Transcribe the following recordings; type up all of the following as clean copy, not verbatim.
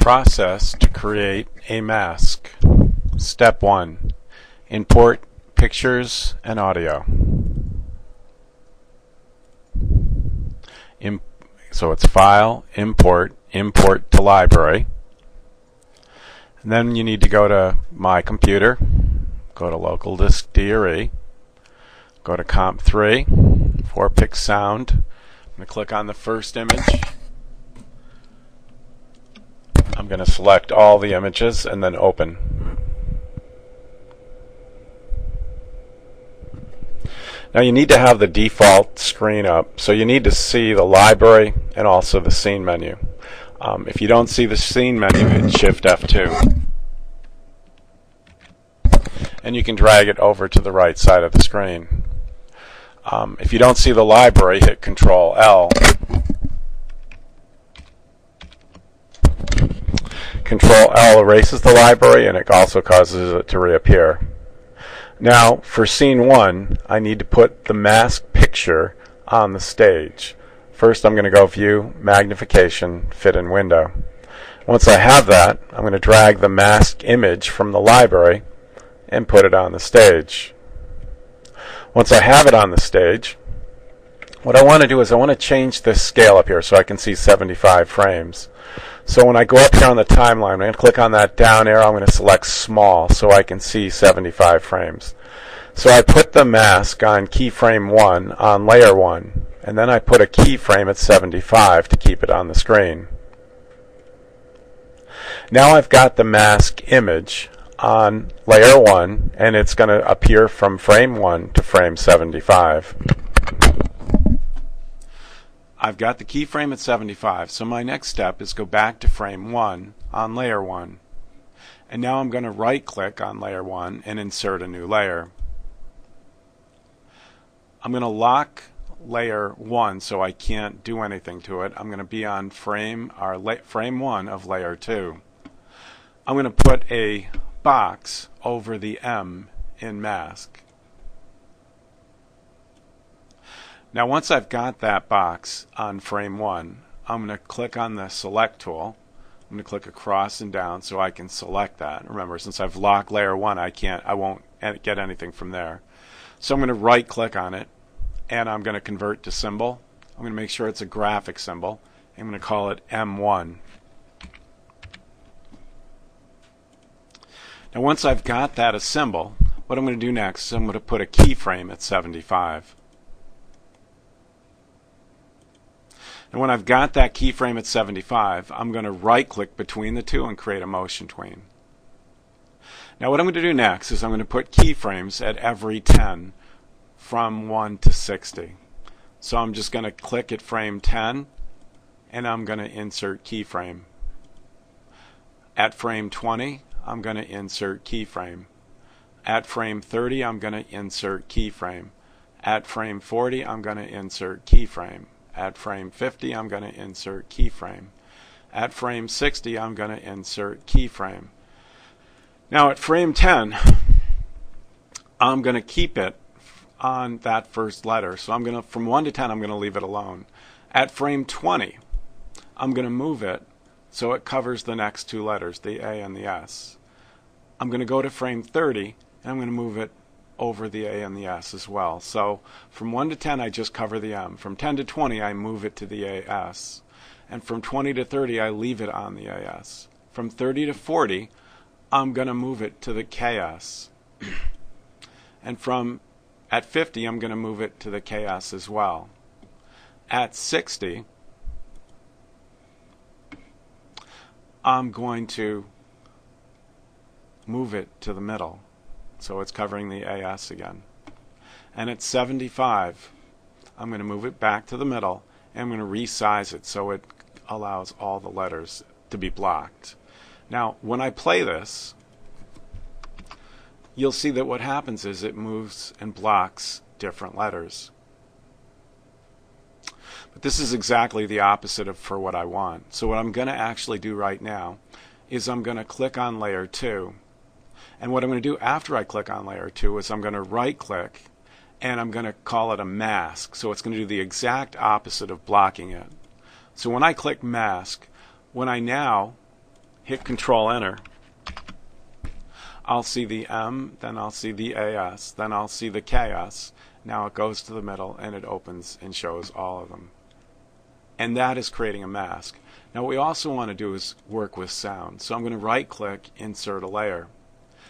Process to create a mask. Step 1. Import pictures and audio. So it's File, Import, Import to Library. And then you need to go to My Computer, go to Local Disk D or E, go to Comp 3, 4-pick sound. I'm going to click on the first image. I'm going to select all the images and then open. Now you need to have the default screen up, so you need to see the library and also the scene menu. If you don't see the scene menu, hit Shift F2. And you can drag it over to the right side of the screen. If you don't see the library, hit Control L. Control L erases the library, and it also causes it to reappear. Now, for scene 1, I need to put the mask picture on the stage. First, I'm going to go View, Magnification, Fit in Window. Once I have that, I'm going to drag the mask image from the library and put it on the stage. Once I have it on the stage, what I want to do is I want to change this scale up here so I can see 75 frames. So when I go up here on the timeline, I'm going to click on that down arrow. I'm going to select small so I can see 75 frames. So I put the mask on keyframe 1 on layer 1, and then I put a keyframe at 75 to keep it on the screen. Now I've got the mask image on layer 1, and it's going to appear from frame 1 to frame 75. I've got the keyframe at 75, so my next step is go back to frame 1 on layer 1. And now I'm going to right click on layer 1 and insert a new layer. I'm going to lock layer 1 so I can't do anything to it. I'm going to be on frame 1 of layer 2. I'm going to put a box over the M in mask. Now once I've got that box on frame 1, I'm going to click on the select tool. I'm going to click across and down so I can select that. Remember, since I've locked layer 1, I won't get anything from there. So I'm going to right click on it, and I'm going to convert to symbol. I'm going to make sure it's a graphic symbol. I'm going to call it M1. Now once I've got that as symbol, what I'm going to do next is I'm going to put a keyframe at 75. And when I've got that keyframe at 75, I'm going to right click between the two and create a motion tween. Now what I'm going to do next is I'm going to put keyframes at every 10 from 1 to 60. So I'm just going to click at frame 10 and I'm going to insert keyframe. At frame 20, I'm going to insert keyframe. At frame 30, I'm going to insert keyframe. At frame 40, I'm going to insert keyframe. At frame 50, I'm going to insert keyframe. At frame 60, I'm going to insert keyframe. Now at frame 10, I'm going to keep it on that first letter. So I'm going to, from 1 to 10, I'm going to leave it alone. At frame 20, I'm going to move it so it covers the next two letters, the A and the S. I'm going to go to frame 30, and I'm going to move it over the A and the S as well. So from 1 to 10 I just cover the M. From 10 to 20 I move it to the AS. And from 20 to 30 I leave it on the AS. From 30 to 40 I'm going to move it to the KS. And at 50 I'm going to move it to the KS as well. At 60 I'm going to move it to the middle. So it's covering the AS again. And at 75, I'm going to move it back to the middle, and I'm going to resize it so it allows all the letters to be blocked. Now, when I play this, you'll see that what happens is it moves and blocks different letters. But this is exactly the opposite of for what I want. So what I'm going to actually do right now is I'm going to click on layer 2. And what I'm going to do after I click on layer 2 is I'm going to right click and I'm going to call it a mask. So it's going to do the exact opposite of blocking it. So when I click mask, when I now hit Control Enter, I'll see the M, then I'll see the AS, then I'll see the KS. Now it goes to the middle and it opens and shows all of them. And that is creating a mask. Now what we also want to do is work with sound. So I'm going to right click, insert a layer.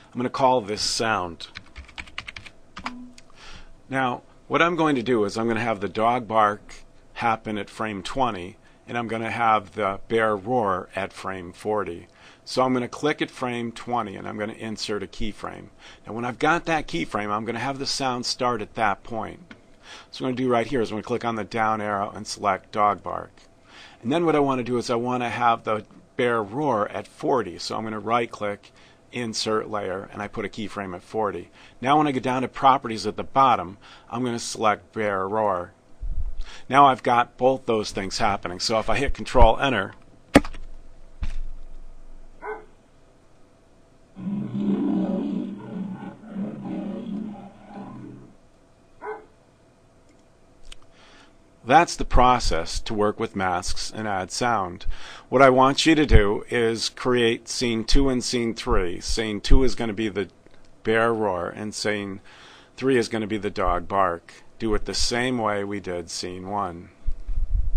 I'm going to call this sound. Now what I'm going to do is I'm going to have the dog bark happen at frame 20, and I'm going to have the bear roar at frame 40. So I'm going to click at frame 20 and I'm going to insert a keyframe. Now when I've got that keyframe, I'm going to have the sound start at that point. So what I'm going to do right here is I'm going to click on the down arrow and select dog bark. And then what I want to do is I want to have the bear roar at 40. So I'm going to right click, insert layer, and I put a keyframe at 40. Now when I go down to properties at the bottom, I'm going to select bear roar. Now I've got both those things happening. So if I hit Control Enter, that's the process to work with masks and add sound. What I want you to do is create scene 2 and scene 3. Scene 2 is going to be the bear roar and scene 3 is going to be the dog bark. Do it the same way we did scene 1.